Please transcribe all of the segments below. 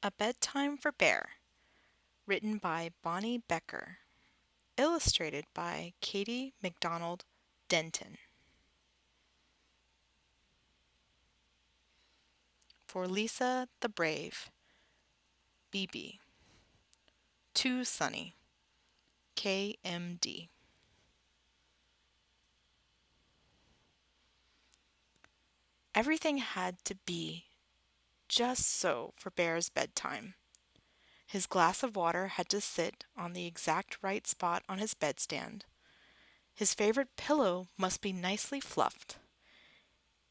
A Bedtime for Bear, written by Bonnie Becker, illustrated by Katie MacDonald Denton. For Lisa the Brave, BB. Too Sunny, KMD. Everything had to be just so for Bear's bedtime. His glass of water had to sit on the exact right spot on his bedstand. His favorite pillow must be nicely fluffed.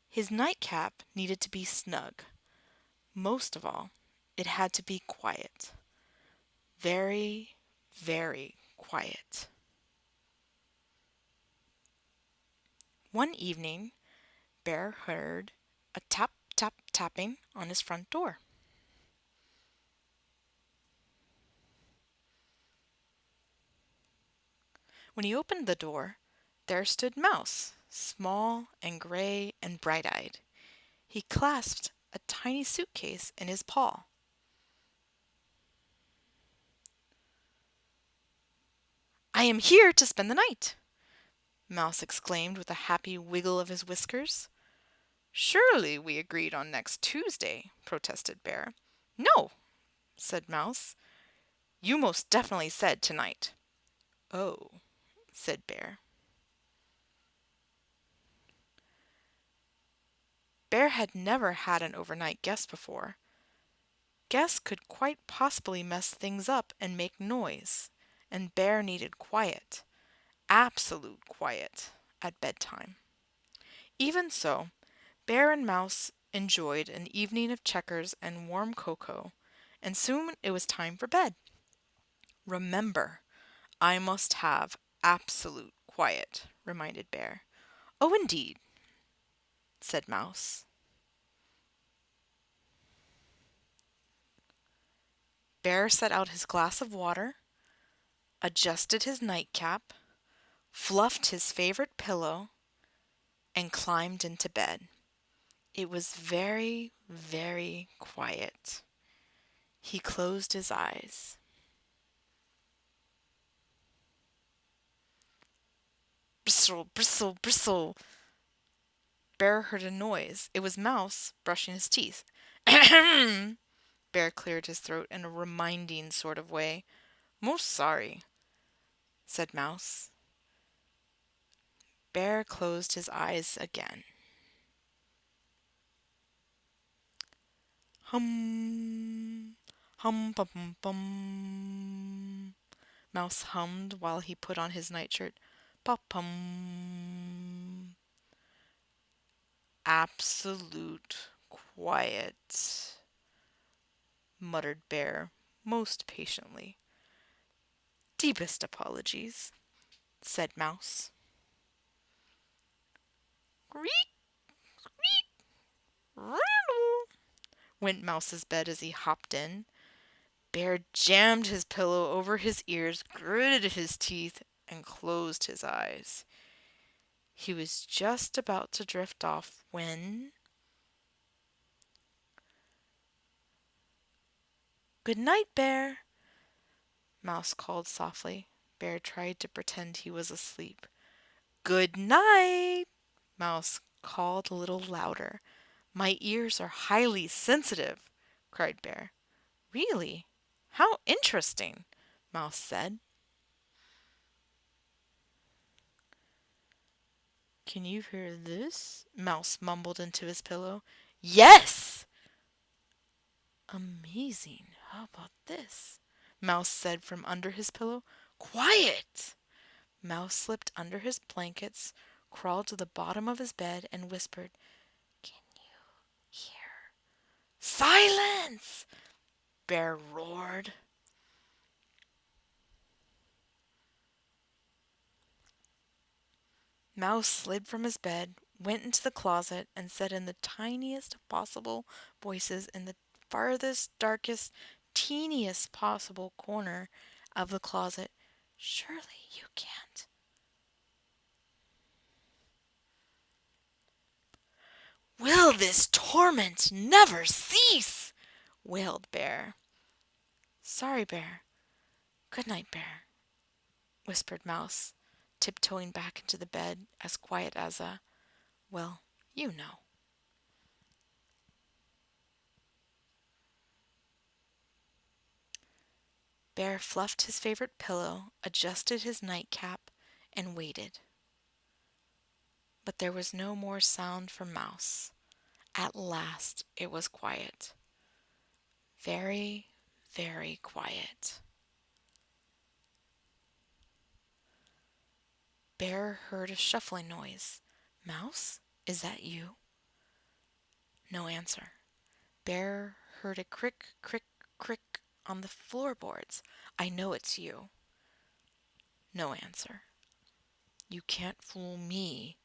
His nightcap needed to be snug. Most of all, it had to be quiet. Very, very quiet. One evening, Bear heard a tap, tap, tapping on his front door. When he opened the door, there stood Mouse, small and gray and bright-eyed. He clasped a tiny suitcase in his paw. "I am here to spend the night," Mouse exclaimed with a happy wiggle of his whiskers. "Surely we agreed on next Tuesday," protested Bear. "No," said Mouse. "You most definitely said tonight." "Oh," said Bear. Bear had never had an overnight guest before. Guests could quite possibly mess things up and make noise, and Bear needed quiet, absolute quiet, at bedtime. Even so, Bear and Mouse enjoyed an evening of checkers and warm cocoa, and soon it was time for bed. "Remember, I must have absolute quiet," reminded Bear. "Oh, indeed," said Mouse. Bear set out his glass of water, adjusted his nightcap, fluffed his favorite pillow, and climbed into bed. It was very, very quiet. He closed his eyes. Bristle, bristle, bristle. Bear heard a noise. It was Mouse brushing his teeth. Ahem! Bear cleared his throat in a reminding sort of way. "Most sorry," said Mouse. Bear closed his eyes again. Hum, hum, bum, bum, bum. Mouse hummed while he put on his nightshirt. Pop-pum. "Absolute quiet," muttered Bear most patiently. "Deepest apologies," said Mouse. "Creak, creak, rattle," went Mouse's bed as he hopped in. Bear jammed his pillow over his ears, gritted his teeth, and closed his eyes. He was just about to drift off when... "Good night, Bear," Mouse called softly. Bear tried to pretend he was asleep. "Good night," Mouse called a little louder. "My ears are highly sensitive," cried Bear. "Really? How interesting," Mouse said. "Can you hear this?" Mouse mumbled into his pillow. "Yes!" "Amazing. How about this?" Mouse said from under his pillow. "Quiet!" Mouse slipped under his blankets, crawled to the bottom of his bed, and whispered, "Can you hear?" "Silence!" Bear roared. Mouse slid from his bed, went into the closet, and said in the tiniest of possible voices in the farthest, darkest, teeniest possible corner of the closet, "Surely you can't." "Will this torment never cease?" wailed Bear. Sorry, Bear. Good night, Bear, whispered Mouse, tiptoeing back into the bed as quiet as a, well, you know. Bear fluffed his favorite pillow, adjusted his nightcap, and waited. But there was no more sound from Mouse. At last it was quiet. Very, very quiet. Bear heard a shuffling noise. Mouse, is that you? No answer. Bear heard a crick, crick, crick on the floorboards. I know it's you. No answer. You can't fool me,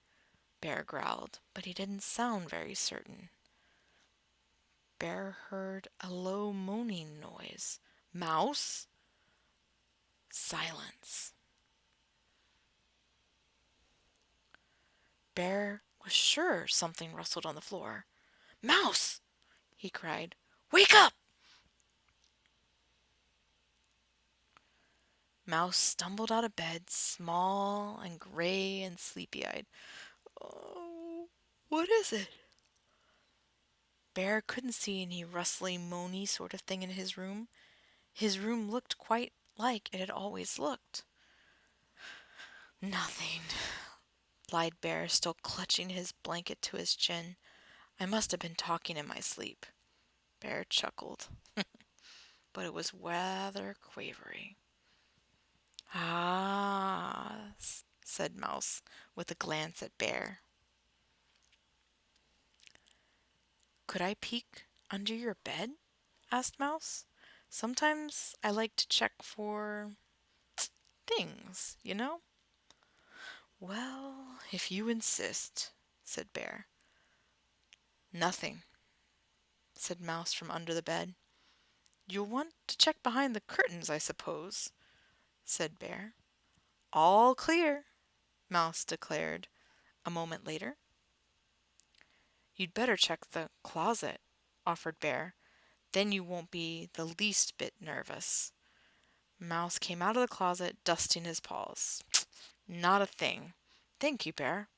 Bear growled, but he didn't sound very certain. Bear heard a low moaning noise. Mouse? Silence. Bear was sure something rustled on the floor. Mouse! He cried. Wake up! Mouse stumbled out of bed, small and gray and sleepy-eyed. Oh, what is it? Bear couldn't see any rustly, moany sort of thing in his room. His room looked quite like it had always looked. Nothing, lied Bear, still clutching his blanket to his chin. I must have been talking in my sleep. Bear chuckled, but it was rather quavery. Ah, said Mouse, with a glance at Bear. Could I peek under your bed? Asked Mouse. Sometimes I like to check for things, you know? Well, if you insist, said Bear. Nothing, said Mouse from under the bed. You'll want to check behind the curtains, I suppose, said Bear. All clear, Mouse declared a moment later. You'd better check the closet, offered Bear. Then you won't be the least bit nervous. Mouse came out of the closet, dusting his paws. Not a thing. Thank you, Bear.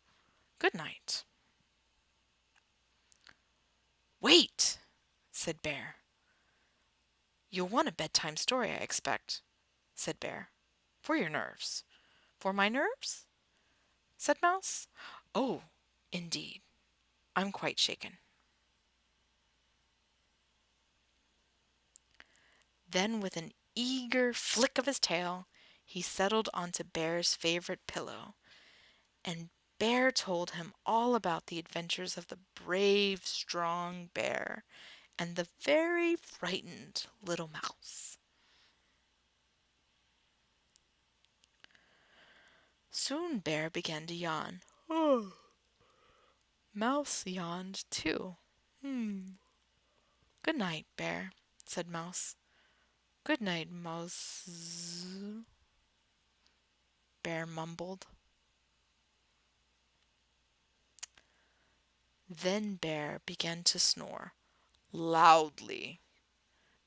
Good night. Wait, said Bear. You'll want a bedtime story, I expect, said Bear. For your nerves. For my nerves? Said Mouse. Oh, indeed. I'm quite shaken. Then, with an eager flick of his tail, he settled onto Bear's favorite pillow, and Bear told him all about the adventures of the brave, strong bear and the very frightened little mouse. Soon Bear began to yawn. Oh. Mouse yawned too. Good night, Bear, said Mouse. Good night, Mouse, Bear mumbled. Then Bear began to snore, loudly,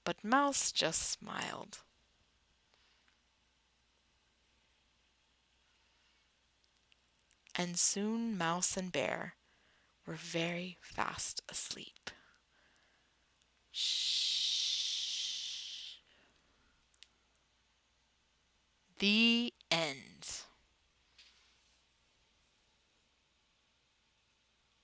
but Mouse just smiled. And soon Mouse and Bear were very fast asleep. Shh. The